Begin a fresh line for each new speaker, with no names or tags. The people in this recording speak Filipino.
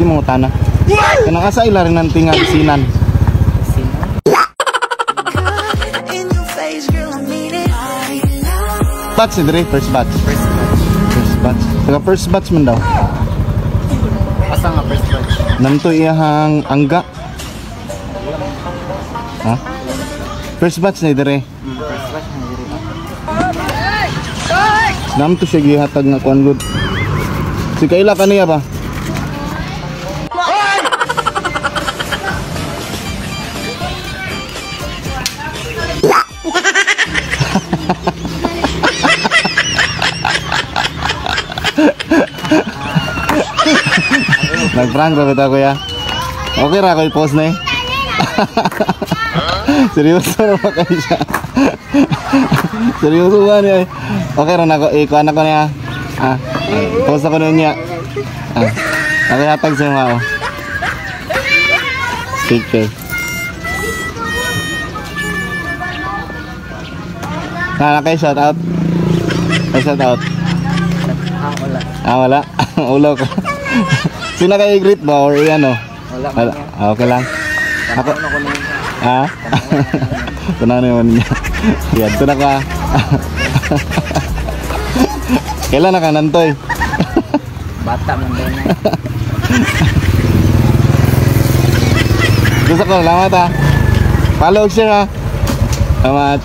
Pwede mo utana. Kanang asa ila rin ng tingang sinan. Batch ni dire, first batch. First batch. Taga first batch man daw.
Asa nga first batch?
Namto iyahang angga. Ha? First batch ni dire.
First batch na dire.
Namto siya gihatag nga kuan gud. Si kaila kaniya ba? Nag-prank ba kita kuya? Okay ra ko i-post na eh. Seryoso ra kayo siya. Seryoso ba niya eh. Okay ra na ko, ikuha na ko niya. Post ako na niya. Nakihatag siya mga o. Sticker. Nakay shout out. Ay shout out.
Wala.
Wala. Ulo ko. Sino kayo i-greet ba or ano?
Wala.
Okay lang. Ako. Tunan naman niya. Yan, tunan ka. Kailan na ka nantoy?
Bata man din.
Gusto ko, salamat ha. Follow, share ha. Salamat.